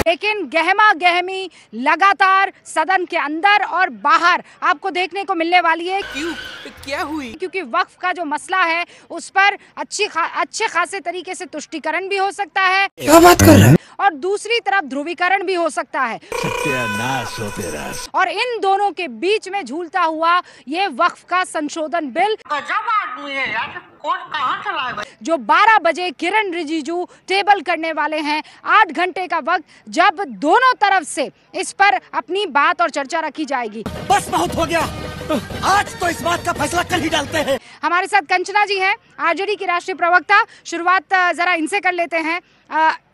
लेकिन गहमा गहमी लगातार सदन के अंदर और बाहर आपको देखने को मिलने वाली है। क्यों, क्या हुई? क्योंकि वक्फ का जो मसला है उस पर अच्छे खासे तरीके से तुष्टीकरण भी हो सकता है। क्या बात कर रहे हैं? और दूसरी तरफ ध्रुवीकरण भी हो सकता है। सत्यानाश हो तेरा। और इन दोनों के बीच में झूलता हुआ ये वक्फ का संशोधन बिल, गजब आदमी है यार, कौन कहाँ चला है? जो 12 बजे किरण रिजिजू टेबल करने वाले हैं। 8 घंटे का वक्त जब दोनों तरफ से इस पर अपनी बात और चर्चा रखी जाएगी। बस बहुत हो गया, आज तो इस बात का फैसला कल ही डालते हैं। हमारे साथ कंचना जी हैं, आरजेडी की राष्ट्रीय प्रवक्ता। शुरुआत जरा इनसे कर लेते हैं।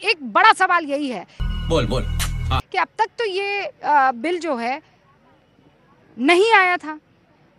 एक बड़ा सवाल यही है बोल कि अब तक तो ये बिल जो है नहीं आया था,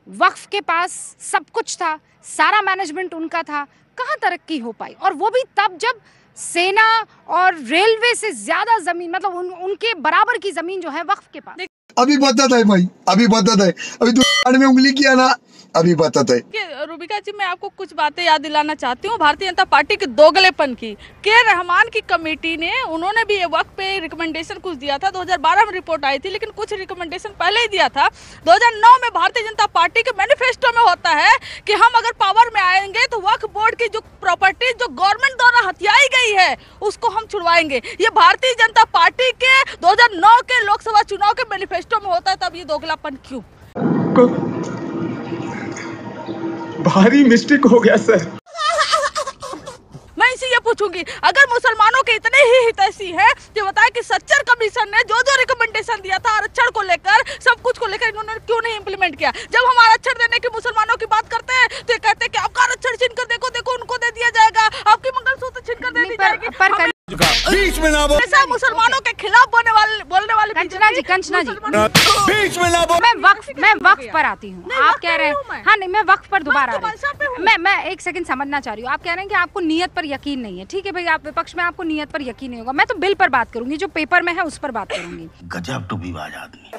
वक्फ के पास सब कुछ था, सारा मैनेजमेंट उनका था, कहाँ तरक्की हो पाई? और वो भी तब जब सेना और रेलवे से ज्यादा जमीन, मतलब उनके बराबर की जमीन जो है वक्फ के पास। अभी बता है भाई, अभी बता है, अभी तो में उंगली किया ना, अभी बता है। रूबिका जी, मैं आपको कुछ बातें याद दिलाना चाहती हूँ भारतीय जनता पार्टी के दोगलेपन की। के रहमान की कमेटी ने, उन्होंने भी ये वक्त पे रिकमेंडेशन कुछ दिया था। 2012 में रिपोर्ट आई थी, लेकिन कुछ रिकमेंडेशन पहले ही दिया था। 2009 में भारतीय जनता पार्टी के मैनिफेस्टो में होता है कि हम अगर पावर में आएंगे तो वक्फ बोर्ड की जो प्रॉपर्टी जो गवर्नमेंट द्वारा हथियाई गई है उसको हम छुड़वाएंगे। ये भारतीय जनता पार्टी के 2009 के लोकसभा चुनाव के मैनिफेस्टो में होता है। तब ये दोगलापन क्यों? भारी मिस्टेक हो गया सर। मैं इसे ये पूछूंगी, अगर मुसलमानों के इतने ही हितैषी हैं तो बताएं कि सच्चर कमीशन ने जो रिकमेंडेशन दिया था आरक्षण को लेकर, सब कुछ को लेकर, इन्होंने क्यों नहीं इम्प्लीमेंट किया? जब हम आरक्षण देने की मुसलमानों की बात करते हैं तो ये कहते हैं कि आपका आरक्षण छीन कर देखो उनको दे दिया जाएगा, आपकी मंगलसूत्र छीन कर दे दी जाएगी। बीच में ना बोल, मुसलमानों के खिलाफ बोलने वाले कंचना जी बीच में ना बोल। मैं वक्फ पर आती हूँ। आप कह रहे हैं, हाँ नहीं, मैं वक्फ पर दोबारा आ रही हूँ। मैं एक सेकंड समझना चाह रही हूँ। आप कह रहे हैं कि आपको नियत पर यकीन नहीं है। ठीक है भाई, आप विपक्ष में, आपको नियत पर यकीन नहीं होगा। मैं तो बिल पर बात करूंगी, जो पेपर में है उस पर बात करूंगी। गजब टूबीबाज आदमी।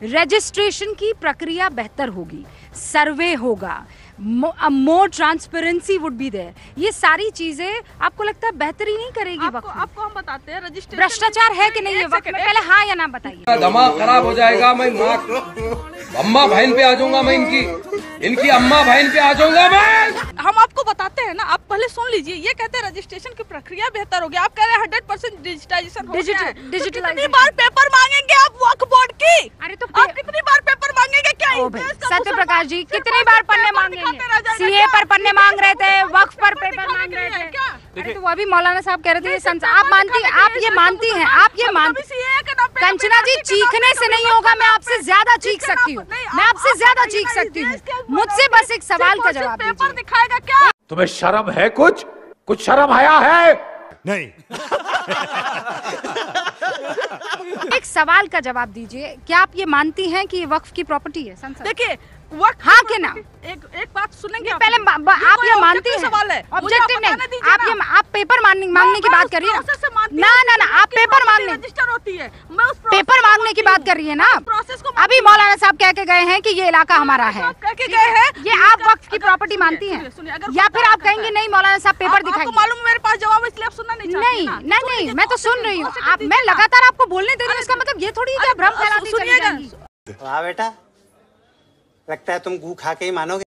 रजिस्ट्रेशन की प्रक्रिया बेहतर होगी, सर्वे होगा, मोर ट्रांसपेरेंसी वुड बी देयर। ये सारी चीजें आपको लगता है बेहतरी नहीं करेगी? आपको हम बताते हैं रजिस्ट्रेशन भ्रष्टाचार है कि नहीं है वक्त में? पहले हाँ या ना बताइए। दिमाग खराब हो जाएगा। मैं अम्मा बहन पे आ जाऊंगा, मैं इनकी अम्मा बहन पे आ जाऊंगा मैं। हम आपको बताते हैं ना, आप पहले सुन लीजिए। ये कहते हैं रजिस्ट्रेशन की प्रक्रिया बेहतर होगी, आप कह रहे हैं 100% डिजिटाइजेशन हो गया है। कितनी बार पेपर मांगेंगे आप वक्फ बोर्ड की? अरे तो आप कितनी बार पेपर मांगेंगे? क्या सत्य प्रकाश जी कितनी बार पन्ने मांगेंगे? सीए पर पन्ने मांग रहे थे, वक्फ पर पेपर मांग रहे थे। अरे तो वो अभी मौलाना साहब कह रहे थे आप मानती हैं, आप ये मानती हैं, आप ये मानती। कंचना जी, चीखने से नहीं होगा, मैं आपसे ज्यादा चीख सकती हूँ, मैं आपसे ज्यादा चीख सकती हूँ। मुझसे बस एक सवाल का जवाब दीजिए। दिखाएगा क्या? तुम्हें शर्म है? कुछ शर्म आया है? नहीं। एक सवाल का जवाब दीजिए, क्या आप ये मानती हैं कि ये वक्फ की प्रॉपर्टी है? देखिए, वक्त हाँ के ना? एक बात सुनेंगे पहले आप ये मानती हैं? ऑब्जेक्टिव नहीं, आप पेपर मांगने की बात कर रही है ना? आप पेपर मांगने, रजिस्टर होती है, पेपर मांगने की बात कर रही है ना? अभी मौलाना साहब कह के गए हैं कि ये इलाका हमारा है, ये आप वक्फ की प्रॉपर्टी मानती हैं? या फिर आप कहेंगे नहीं मौलाना साहब पेपर दिखाइए? मालूम मेरे पास जवाब, इसलिए आप सुनना नहीं, मैं तो सुन रही हूँ। मैं लगातार आपको बोलने दे रही हूँ, इसका मतलब ये थोड़ी है भ्रम फैलाती चली जाएंगी। वाह बेटा, लगता है तुम गू खा के ही मानोगे।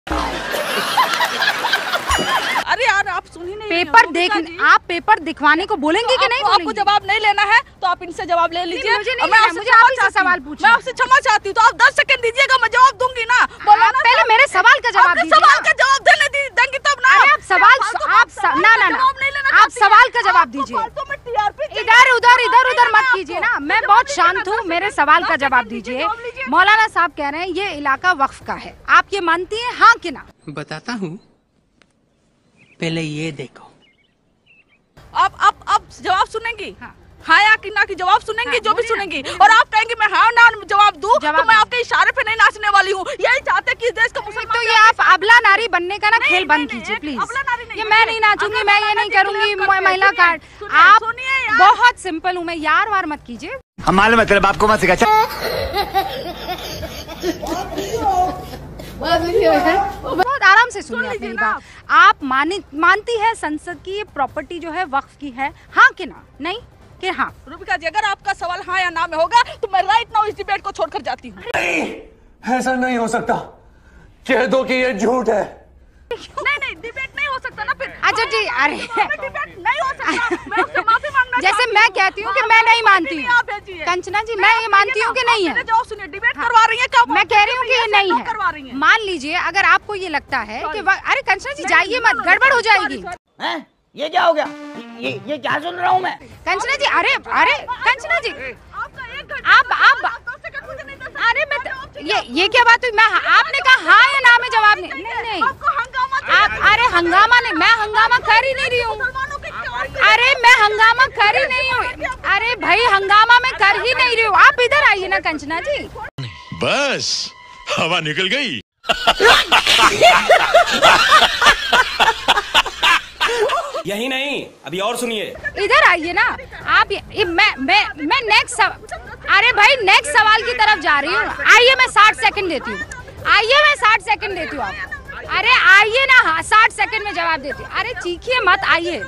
अरे यार, आप सुन ही नहीं। पेपर देख, आप पेपर दिखवाने को बोलेंगे कि नहीं? आपको जवाब नहीं लेना है तो आप इनसे जवाब ले लीजिए। मुझे आपसे सवाल पूछना, मैं आपसे क्षमा चाहती हूँ, तो आप 10 सेकंड दीजिएगा, मैं जवाब दूंगी ना। पहले मेरे सवाल का जवाब दीजिए। सवाल का जवाब देंगे तब ना। आप सवाल का जवाब दीजिए। इधर उधर मत कीजिए ना, मैं बहुत शांत हूँ। मेरे सवाल का जवाब दीजिए। मौलाना साहब कह रहे हैं ये इलाका वक्फ का है, आप ये मानती हैं, हाँ कि ना? बताता हूँ, पहले ये देखो। आप जवाब सुनेंगी? हाँ या कि ना की जवाब सुनेंगी? जो भी सुनेंगी, और आप कहेंगी मैं हाँ ना जवाब दूं, तो मैं आपके इशारे पे नहीं नाचने वाली हूँ। यही चाहते कि इस देश का मुसलमान। तो ये आप अबला नारी बनने का ना खेल बंद कीजिए प्लीज। ये मैं नहीं नाचूंगी, मैं ये नहीं करूंगी, महिला कार्ड। आप बहुत सिंपल हूँ मैं, यार वार मत कीजिए। हमारे मतलब आपको मत सिखा। बहुत आराम से सुनिए आप मेरी बात। आप मानती है संसद की ये प्रॉपर्टी जो है वक्फ की है, हाँ कि ना? नहीं कि हाँ? रूबिका जी, अगर आपका सवाल हाँ या ना में होगा तो मैं राइट नाउ इस डिबेट को छोड़कर जाती हूँ। ऐसा नहीं हो सकता, कह दो कि ये झूठ है। नहीं, डिबेट नहीं हो सकता ना फिर। अच्छा जी, अरे डिबेट नहीं हो सकता, मैं उससे माफी मांगना जैसे मैं कहती हूँ कि मैं नहीं मानती हूँ, कंचना जी मैं ये मानती हूँ कि नहीं है। जवाब सुनिए, डिबेट करवा रही है क्या? मैं कह रही हूँ कि ये नहीं करवा रही है। है। मान लीजिए अगर आपको ये लगता है कि अरे कंचना जी जाइए मत, गड़बड़ हो जाएगी। ये क्या हो गया? ये क्या सुन रहा हूँ मैं? कंचना जी, अरे कंचना जी, आप अरे मैं ये क्या बात हुई? मैं आपने कहा हाँ या ना में जवाब नहीं। आप अरे हंगामा नहीं, मैं हंगामा कर ही नहीं रही हूँ। अरे मैं हंगामा कर ही नहीं हूँ। अरे भाई हंगामा मैं कर ही नहीं रही हूँ। आप इधर आइए ना कंचना जी। बस हवा निकल गई। यही नहीं, अभी और सुनिए। इधर आइए ना आप। मैं नेक्स्ट अरे भाई नेक्स्ट सवाल की तरफ जा रही हूँ। आइए मैं 60 सेकंड देती हूँ। आइए मैं 60 सेकंड देती हूँ आप। अरे आइए ना, हाँ 60 सेकंड में जवाब देती हूँ। अरे चीखिए मत, आइए।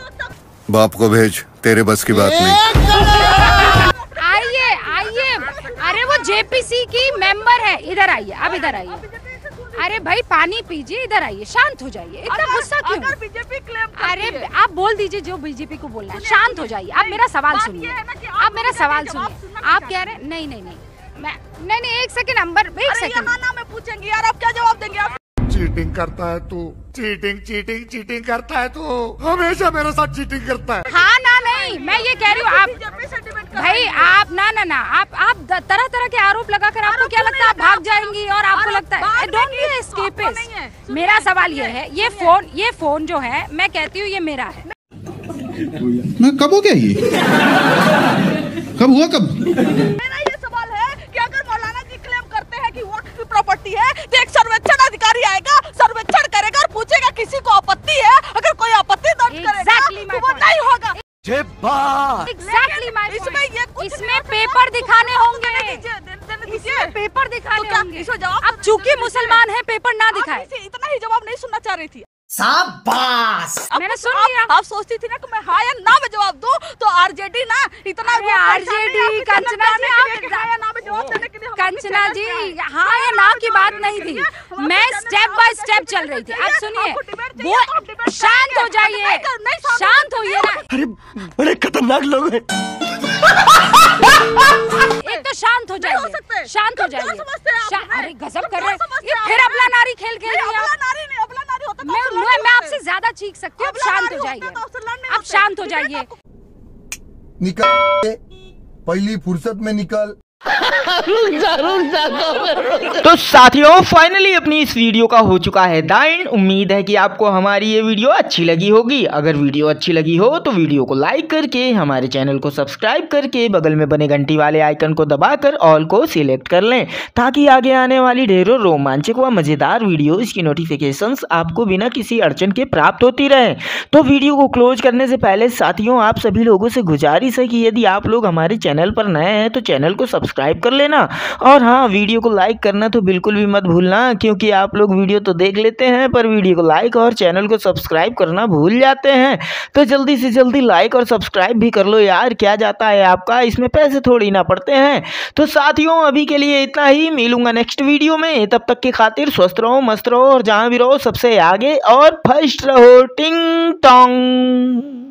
बाप को भेज, तेरे बस की बात नहीं। आइए। अरे वो जेपीसी की मेंबर है, इधर आइए, अब इधर आइए। अरे भाई पानी पीजिए, इधर आइए, शांत हो जाइए। इतना गुस्सा क्यों? अगर बीजेपी क्लेम अरे आप बोल दीजिए जो बीजेपी को बोलना है। शांत हो जाइए। आप मेरा सवाल सुनिए। आप मेरा सवाल सुनिए। आप कह रहे हैं नहीं मैं नहीं 1 सेकंड अंबर, 1 सेकंड। यहाँ में पूछेंगे यार, आप क्या जवाब देंगे? आप चीटिंग करता है तू, चीटिंग करता है तू, हमेशा मेरे साथ चीटिंग करता है। हाँ ना नहीं, मैं ये कह रही हूँ आप भाई आप ना आप तरह तरह के आरोप लगाकर आपको क्या लगता है आप भाग जाएंगी? और आपको लगता है डोंट बी एस्केपिस्ट। मेरा सवाल ये है, ये फोन जो है मैं कहती हूँ ये मेरा है। मैं कब हो गया ये? कब हुआ? मेरा ये सवाल है कि अगर मौलाना जी क्लेम करते हैं कि वक्फ की प्रॉपर्टी है तो एक सर्वेक्षण अधिकारी आएगा, सर्वेक्षण करेगा और पूछेगा किसी को आपत्ति है। अगर कोई आपत्ति दर्ज करेगा तो वो नहीं होगा। एग्जैक्टली इसमें पेपर दिखाने होंगे, इसमें पेपर दिखाने होंगे। अब चूंकि मुसलमान है पेपर ना दिखाए। इतना ही जवाब नहीं सुनना चाह रही थी। शाबाश। मैंने सुन लिया। आप सोचती थी ना कि मैं हाँ या ना में जवाब दूं, तो आरजेडी ना इतना आरजेडी कंचना जी, कंचना जी हाँ या ना की बात नहीं थी। मैं स्टेप बाय स्टेप चल रही थी। आप सुनिए, वो शांत हो जाइए, शांत होइए ना। अरे बड़े खतरनाक लोग हैं। एक तो शांत हो जाइए, शांत हो जाइए। अरे गजब कर रहे हैं ये, फिर अपना नारी खेल रही है। मैं आपसे ज्यादा चीख सकती हूँ। अब शांत हो जाइए, अब शांत हो जाइए। निकल, पहली फुर्सत में निकल। तो साथियों फाइनली अपनी इस वीडियो का हो चुका है द एंड। उम्मीद है कि आपको हमारी ये वीडियो अच्छी लगी होगी। अगर वीडियो अच्छी लगी हो तो वीडियो को लाइक करके हमारे चैनल को सब्सक्राइब करके बगल में बने घंटी वाले आइकन को दबाकर ऑल को सिलेक्ट कर लें, ताकि आगे आने वाली ढेरों रोमांचक व मज़ेदार वीडियोज़ की नोटिफिकेशंस आपको बिना किसी अड़चन के प्राप्त होती रहें। तो वीडियो को क्लोज करने से पहले साथियों आप सभी लोगों से गुजारिश है कि यदि आप लोग हमारे चैनल पर नए हैं तो चैनल को सब्सक्राइब कर लेना। और हाँ, वीडियो को लाइक करना तो बिल्कुल भी मत भूलना, क्योंकि आप लोग वीडियो तो देख लेते हैं पर वीडियो को लाइक और चैनल को सब्सक्राइब करना भूल जाते हैं। तो जल्दी से जल्दी लाइक और सब्सक्राइब भी कर लो यार, क्या जाता है आपका, इसमें पैसे थोड़ी ना पड़ते हैं। तो साथियों अभी के लिए इतना ही, मिलूंगा नेक्स्ट वीडियो में। तब तक की खातिर स्वस्थ रहो, मस्त रहो और जहाँ भी रहो सबसे आगे और फर्स्ट रहो। टिंग टोंग।